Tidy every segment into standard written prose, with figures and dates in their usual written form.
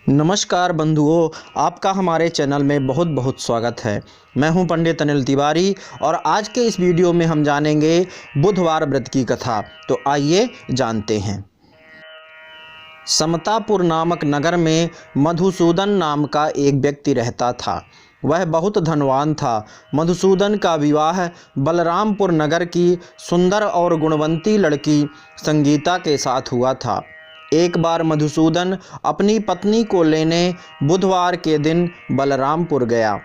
नमस्कार बंधुओं, आपका हमारे चैनल में बहुत बहुत स्वागत है। मैं हूं पंडित अनिल तिवारी और आज के इस वीडियो में हम जानेंगे बुधवार व्रत की कथा। तो आइए जानते हैं। समतापुर नामक नगर में मधुसूदन नाम का एक व्यक्ति रहता था। वह बहुत धनवान था। मधुसूदन का विवाह बलरामपुर नगर की सुंदर और गुणवंती लड़की संगीता के साथ हुआ था। एक बार मधुसूदन अपनी पत्नी को लेने बुधवार के दिन बलरामपुर गया।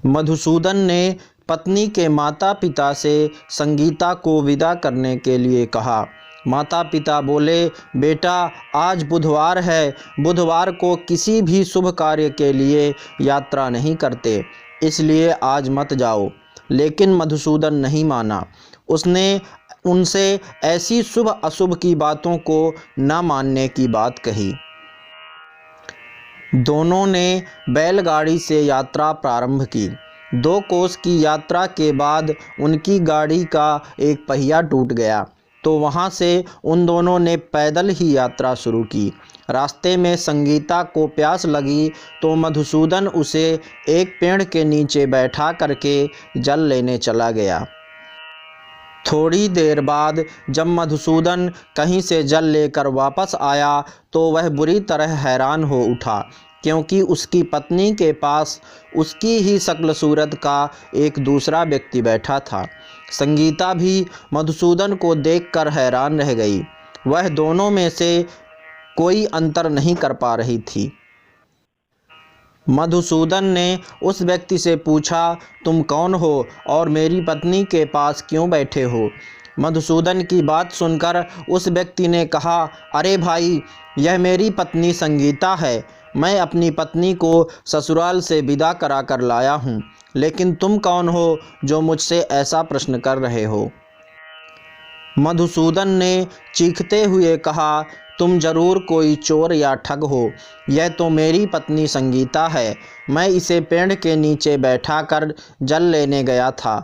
मधुसूदन ने पत्नी के माता पिता से संगीता को विदा करने के लिए कहा। माता पिता बोले, बेटा आज बुधवार है, बुधवार को किसी भी शुभ कार्य के लिए यात्रा नहीं करते, इसलिए आज मत जाओ। लेकिन मधुसूदन नहीं माना। उसने उनसे ऐसी शुभ अशुभ की बातों को न मानने की बात कही। दोनों ने बैलगाड़ी से यात्रा प्रारंभ की। 2 कोस की यात्रा के बाद उनकी गाड़ी का एक पहिया टूट गया, तो वहां से उन दोनों ने पैदल ही यात्रा शुरू की। रास्ते में संगीता को प्यास लगी तो मधुसूदन उसे एक पेड़ के नीचे बैठा करके जल लेने चला गया। थोड़ी देर बाद जब मधुसूदन कहीं से जल लेकर वापस आया तो वह बुरी तरह हैरान हो उठा, क्योंकि उसकी पत्नी के पास उसकी ही शक्ल सूरत का एक दूसरा व्यक्ति बैठा था। संगीता भी मधुसूदन को देखकर हैरान रह गई। वह दोनों में से कोई अंतर नहीं कर पा रही थी। मधुसूदन ने उस व्यक्ति से पूछा, तुम कौन हो और मेरी पत्नी के पास क्यों बैठे हो? मधुसूदन की बात सुनकर उस व्यक्ति ने कहा, अरे भाई, यह मेरी पत्नी संगीता है। मैं अपनी पत्नी को ससुराल से विदा करा कर लाया हूँ, लेकिन तुम कौन हो जो मुझसे ऐसा प्रश्न कर रहे हो? मधुसूदन ने चीखते हुए कहा, तुम जरूर कोई चोर या ठग हो। यह तो मेरी पत्नी संगीता है। मैं इसे पेड़ के नीचे बैठाकर जल लेने गया था।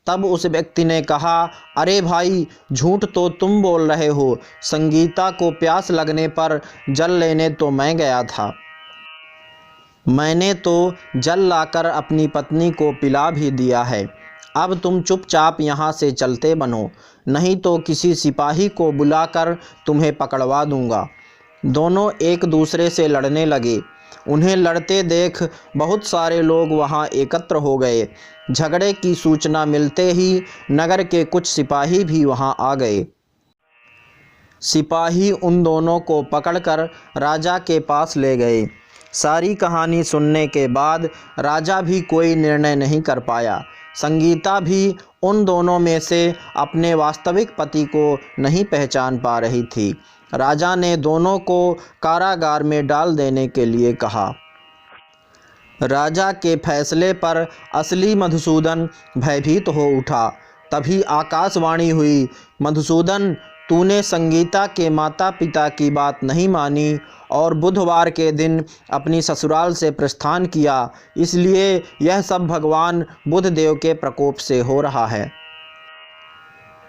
तब उस व्यक्ति ने कहा, अरे भाई, झूठ तो तुम बोल रहे हो। संगीता को प्यास लगने पर जल लेने तो मैं गया था। मैंने तो जल लाकर अपनी पत्नी को पिला भी दिया है। अब तुम चुपचाप यहाँ से चलते बनो, नहीं तो किसी सिपाही को बुलाकर तुम्हें पकड़वा दूंगा। दोनों एक दूसरे से लड़ने लगे। उन्हें लड़ते देख बहुत सारे लोग वहाँ एकत्र हो गए। झगड़े की सूचना मिलते ही नगर के कुछ सिपाही भी वहाँ आ गए। सिपाही उन दोनों को पकड़कर राजा के पास ले गए। सारी कहानी सुनने के बाद राजा भी कोई निर्णय नहीं कर पाया। संगीता भी उन दोनों में से अपने वास्तविक पति को नहीं पहचान पा रही थी। राजा ने दोनों को कारागार में डाल देने के लिए कहा। राजा के फैसले पर असली मधुसूदन भयभीत हो उठा। तभी आकाशवाणी हुई, मधुसूदन, तूने संगीता के माता पिता की बात नहीं मानी और बुधवार के दिन अपनी ससुराल से प्रस्थान किया, इसलिए यह सब भगवान बुधदेव के प्रकोप से हो रहा है।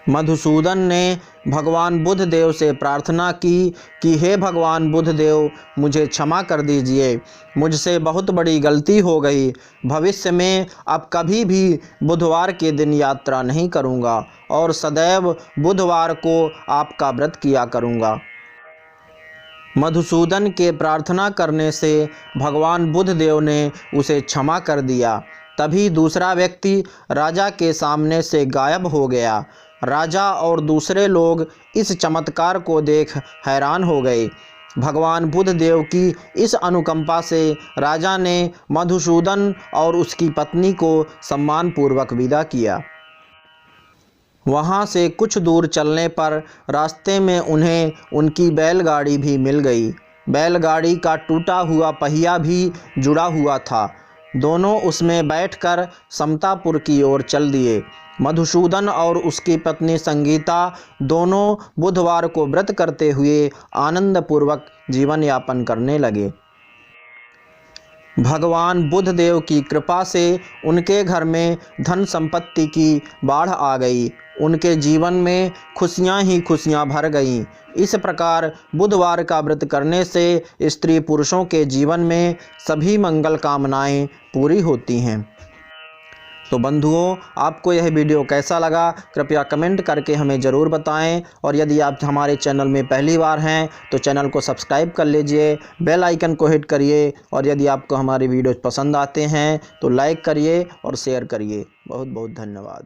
मधुसूदन ने भगवान बुधदेव से प्रार्थना की कि हे भगवान बुधदेव, मुझे क्षमा कर दीजिए। मुझसे बहुत बड़ी गलती हो गई। भविष्य में अब कभी भी बुधवार के दिन यात्रा नहीं करूँगा और सदैव बुधवार को आपका व्रत किया करूँगा। मधुसूदन के प्रार्थना करने से भगवान बुधदेव ने उसे क्षमा कर दिया। तभी दूसरा व्यक्ति राजा के सामने से गायब हो गया। राजा और दूसरे लोग इस चमत्कार को देख हैरान हो गए। भगवान बुधदेव की इस अनुकंपा से राजा ने मधुसूदन और उसकी पत्नी को सम्मानपूर्वक विदा किया। वहाँ से कुछ दूर चलने पर रास्ते में उन्हें उनकी बैलगाड़ी भी मिल गई। बैलगाड़ी का टूटा हुआ पहिया भी जुड़ा हुआ था। दोनों उसमें बैठकर समतापुर की ओर चल दिए। मधुसूदन और उसकी पत्नी संगीता दोनों बुधवार को व्रत करते हुए आनंदपूर्वक जीवन यापन करने लगे। भगवान बुधदेव की कृपा से उनके घर में धन संपत्ति की बाढ़ आ गई। उनके जीवन में खुशियां ही खुशियां भर गईं। इस प्रकार बुधवार का व्रत करने से स्त्री पुरुषों के जीवन में सभी मंगल कामनाएं पूरी होती हैं। तो बंधुओं, आपको यह वीडियो कैसा लगा कृपया कमेंट करके हमें ज़रूर बताएं, और यदि आप हमारे चैनल में पहली बार हैं तो चैनल को सब्सक्राइब कर लीजिए, बेल आइकन को हिट करिए, और यदि आपको हमारी वीडियो पसंद आते हैं तो लाइक करिए और शेयर करिए। बहुत बहुत धन्यवाद।